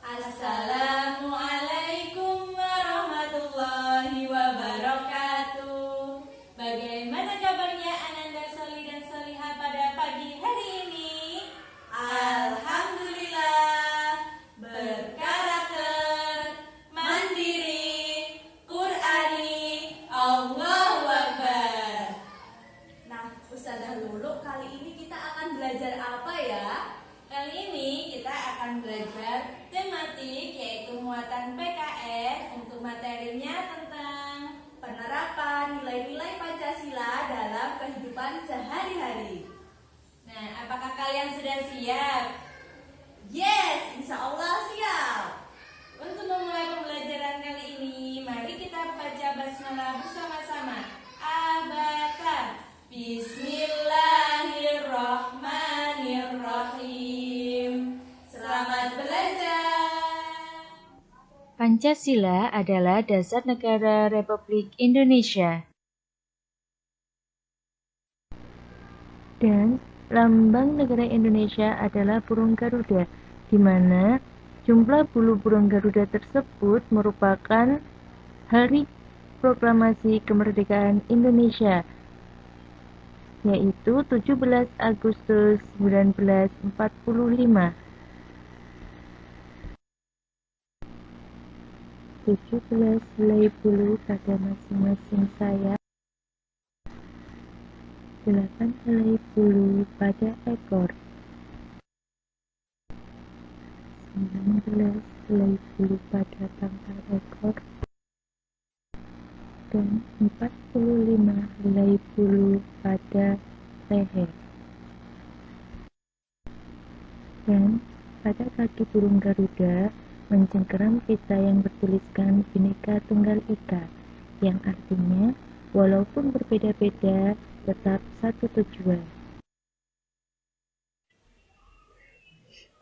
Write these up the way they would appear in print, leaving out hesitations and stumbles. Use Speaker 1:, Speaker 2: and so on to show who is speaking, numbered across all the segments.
Speaker 1: Assalamualaikum warahmatullahi wabarakatuh. Bagaimana kabarnya Ananda Soli dan Solihah pada pagi hari ini? Alhamdulillah, berkarakter, mandiri, Qur'ani, Allahu Akbar. Nah, Ustazah Lulu, kali ini kita akan belajar apa ya? Kali ini kita akan belajar tematik, yaitu muatan PKN. Untuk materinya tentang penerapan nilai-nilai Pancasila dalam kehidupan sehari-hari. Nah, apakah kalian sudah siap? Yes, insya Allah siap. Untuk memulai pembelajaran kali ini, mari kita baca basmalah bersama-sama. Abata. Bismillahirrahmanirrahim. Selamat belajar.
Speaker 2: Pancasila adalah dasar negara Republik Indonesia. Dan lambang negara Indonesia adalah burung Garuda, di mana jumlah bulu burung Garuda tersebut merupakan hari proklamasi kemerdekaan Indonesia, yaitu 17 Agustus 1945. 17 helai bulu pada masing-masing sayap, 8 helai bulu pada ekor, 19 helai bulu pada pangkal ekor, dan 45 helai bulu pada leher. Dan pada kaki burung Garuda mencengkeram pita yang bertuliskan Bhinneka Tunggal Ika, yang artinya walaupun berbeda-beda tetap satu tujuan.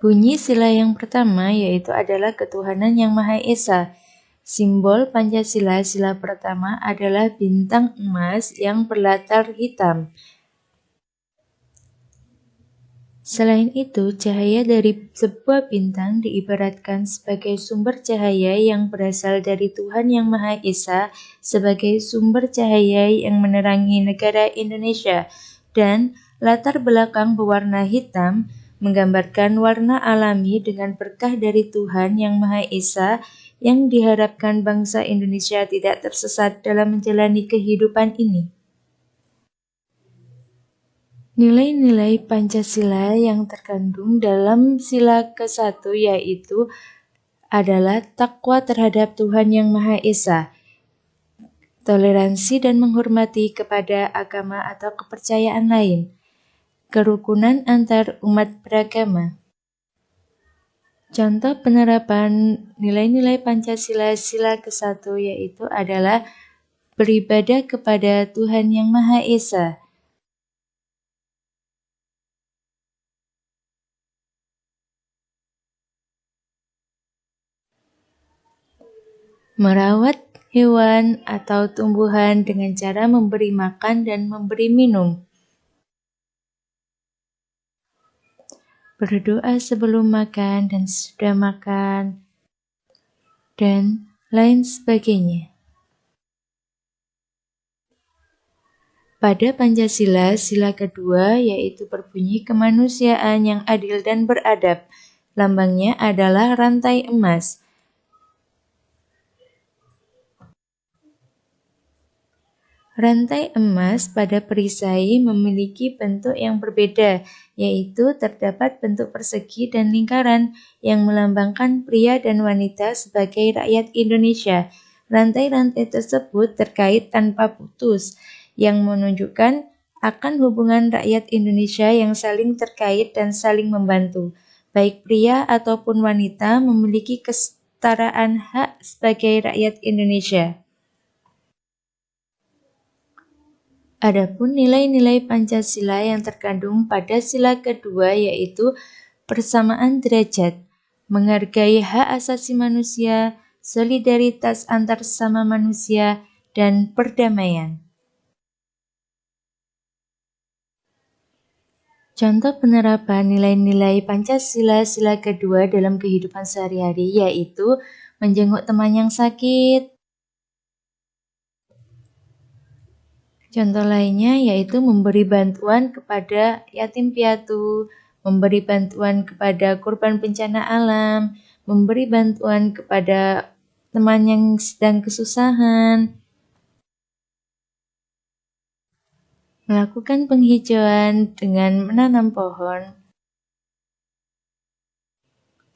Speaker 2: Bunyi sila yang pertama yaitu adalah ketuhanan yang Maha Esa. Simbol Pancasila sila pertama adalah bintang emas yang berlatar hitam. Selain itu, cahaya dari sebuah bintang diibaratkan sebagai sumber cahaya yang berasal dari Tuhan Yang Maha Esa sebagai sumber cahaya yang menerangi negara Indonesia, dan latar belakang berwarna hitam menggambarkan warna alami dengan berkah dari Tuhan Yang Maha Esa yang diharapkan bangsa Indonesia tidak tersesat dalam menjalani kehidupan ini. Nilai-nilai Pancasila yang terkandung dalam sila ke-1 yaitu adalah takwa terhadap Tuhan Yang Maha Esa, toleransi dan menghormati kepada agama atau kepercayaan lain, kerukunan antar umat beragama. Contoh penerapan nilai-nilai Pancasila sila ke-1 yaitu adalah beribadah kepada Tuhan Yang Maha Esa, merawat hewan atau tumbuhan dengan cara memberi makan dan memberi minum, berdoa sebelum makan dan sesudah makan, dan lain sebagainya. Pada Pancasila sila kedua yaitu berbunyi kemanusiaan yang adil dan beradab. Lambangnya adalah rantai emas. Rantai emas pada perisai memiliki bentuk yang berbeda, yaitu terdapat bentuk persegi dan lingkaran yang melambangkan pria dan wanita sebagai rakyat Indonesia. Rantai-rantai tersebut terkait tanpa putus, yang menunjukkan akan hubungan rakyat Indonesia yang saling terkait dan saling membantu. Baik pria ataupun wanita memiliki kesetaraan hak sebagai rakyat Indonesia. Adapun nilai-nilai Pancasila yang terkandung pada sila kedua yaitu persamaan derajat, menghargai hak asasi manusia, solidaritas antar sesama manusia, dan perdamaian. Contoh penerapan nilai-nilai Pancasila sila kedua dalam kehidupan sehari-hari yaitu menjenguk teman yang sakit. Contoh lainnya yaitu memberi bantuan kepada yatim piatu, memberi bantuan kepada korban bencana alam, memberi bantuan kepada teman yang sedang kesusahan, melakukan penghijauan dengan menanam pohon,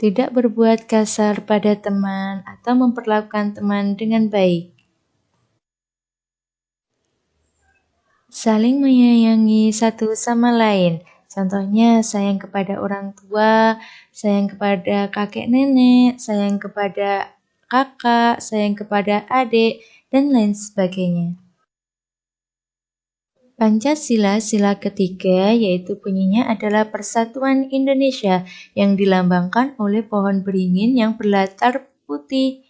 Speaker 2: tidak berbuat kasar pada teman atau memperlakukan teman dengan baik. Saling menyayangi satu sama lain. Contohnya sayang kepada orang tua, sayang kepada kakek nenek, sayang kepada kakak, sayang kepada adik, dan lain sebagainya. Pancasila sila ketiga yaitu bunyinya adalah Persatuan Indonesia yang dilambangkan oleh pohon beringin yang berlatar putih.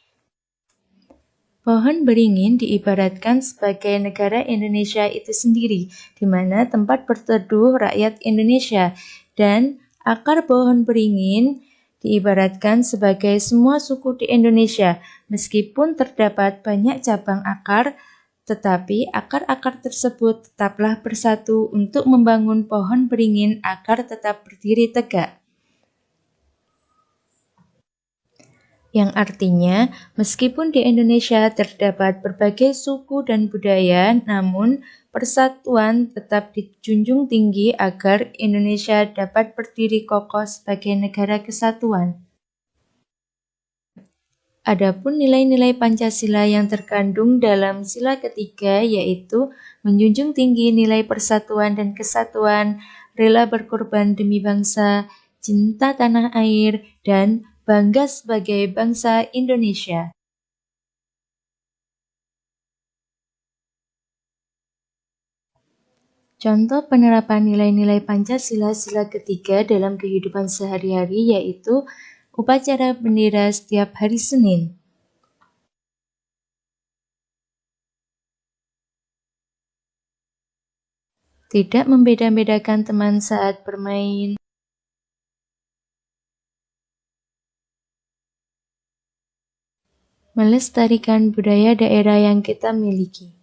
Speaker 2: Pohon beringin diibaratkan sebagai negara Indonesia itu sendiri, di mana tempat berteduh rakyat Indonesia, dan akar pohon beringin diibaratkan sebagai semua suku di Indonesia. Meskipun terdapat banyak cabang akar, tetapi akar-akar tersebut tetaplah bersatu untuk membangun pohon beringin agar tetap berdiri tegak. Yang artinya, meskipun di Indonesia terdapat berbagai suku dan budaya, namun persatuan tetap dijunjung tinggi agar Indonesia dapat berdiri kokoh sebagai negara kesatuan. Adapun nilai-nilai Pancasila yang terkandung dalam sila ketiga yaitu menjunjung tinggi nilai persatuan dan kesatuan, rela berkorban demi bangsa, cinta tanah air, dan bangga sebagai bangsa Indonesia. Contoh penerapan nilai-nilai Pancasila sila ketiga dalam kehidupan sehari-hari yaitu upacara bendera setiap hari Senin. Tidak membeda-bedakan teman saat bermain. Melestarikan budaya daerah yang kita miliki,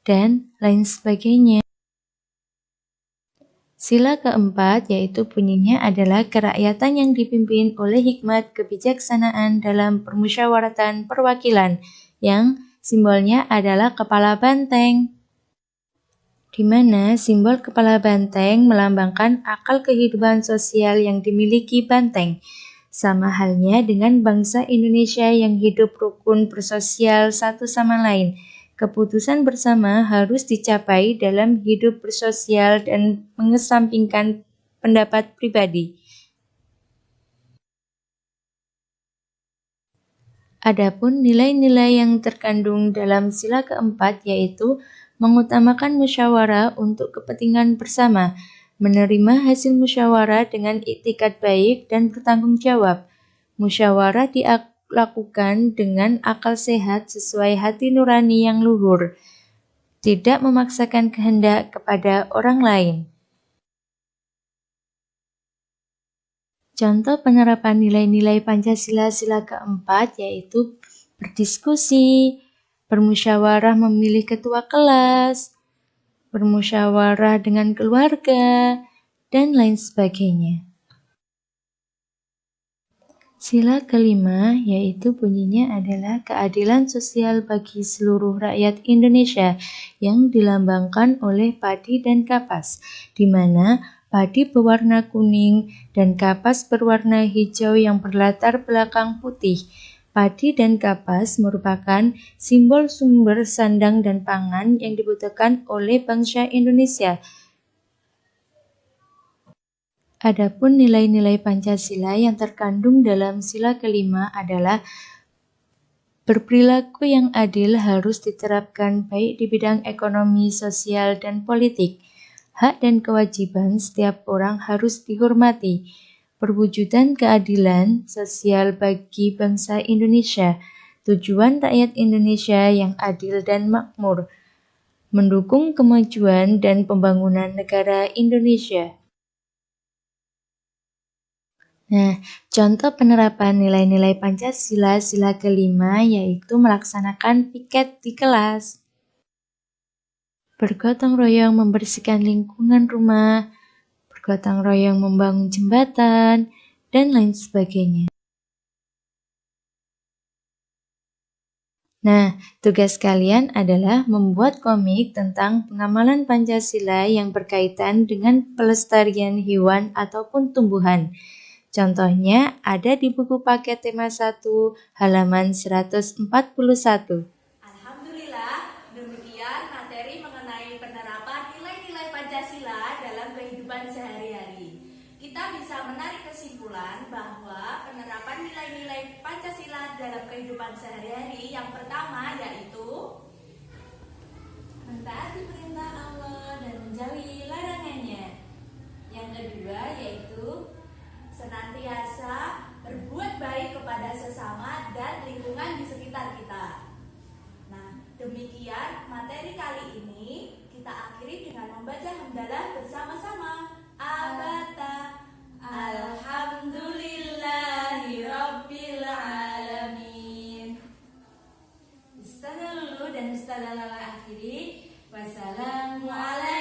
Speaker 2: dan lain sebagainya. Sila keempat yaitu bunyinya adalah kerakyatan yang dipimpin oleh hikmat kebijaksanaan dalam permusyawaratan perwakilan, yang simbolnya adalah kepala banteng. Di mana simbol kepala banteng melambangkan akal kehidupan sosial yang dimiliki banteng. Sama halnya dengan bangsa Indonesia yang hidup rukun bersosial satu sama lain. Keputusan bersama harus dicapai dalam hidup bersosial dan mengesampingkan pendapat pribadi. Adapun nilai-nilai yang terkandung dalam sila keempat yaitu mengutamakan musyawarah untuk kepentingan bersama, menerima hasil musyawarah dengan iktikat baik dan bertanggung jawab. Musyawarah dilakukan dengan akal sehat sesuai hati nurani yang luhur, tidak memaksakan kehendak kepada orang lain. Contoh penerapan nilai-nilai Pancasila sila keempat yaitu berdiskusi, bermusyawarah memilih ketua kelas, bermusyawarah dengan keluarga, dan lain sebagainya. Sila kelima yaitu bunyinya adalah keadilan sosial bagi seluruh rakyat Indonesia yang dilambangkan oleh padi dan kapas, di mana padi berwarna kuning dan kapas berwarna hijau yang berlatar belakang putih. Padi dan kapas merupakan simbol sumber sandang dan pangan yang dibutuhkan oleh bangsa Indonesia. Adapun nilai-nilai Pancasila yang terkandung dalam sila kelima adalah berperilaku yang adil harus diterapkan baik di bidang ekonomi, sosial, dan politik. Hak dan kewajiban setiap orang harus dihormati. Perwujudan keadilan sosial bagi bangsa Indonesia, tujuan rakyat Indonesia yang adil dan makmur, mendukung kemajuan dan pembangunan negara Indonesia. Nah, contoh penerapan nilai-nilai Pancasila sila kelima yaitu melaksanakan piket di kelas, bergotong royong membersihkan lingkungan rumah, bergotong royong membangun jembatan, dan lain sebagainya. Nah, tugas kalian adalah membuat komik tentang pengamalan Pancasila yang berkaitan dengan pelestarian hewan ataupun tumbuhan. Contohnya ada di buku paket tema 1 halaman 141.
Speaker 1: Alhamdulillah, demikian materi mengenai penerapan nilai-nilai Pancasila dalam kehidupan sehari-hari. Kita bisa menarik kesimpulan bahwa penerapan nilai-nilai Pancasila dalam kehidupan sehari-hari yang pertama yaitu mentaati perintah Allah dan menjauhi larangannya. Yang kedua yaitu senantiasa berbuat baik kepada sesama dan lingkungan di sekitar kita. Nah, demikian materi kali ini. Kita akhiri dengan membaca hamdalah bersama-sama. Abata Alhamdulillahirabbil alamin. Ustazah Lulu dan Ustazah Lala akhiri. Wassalamualaikum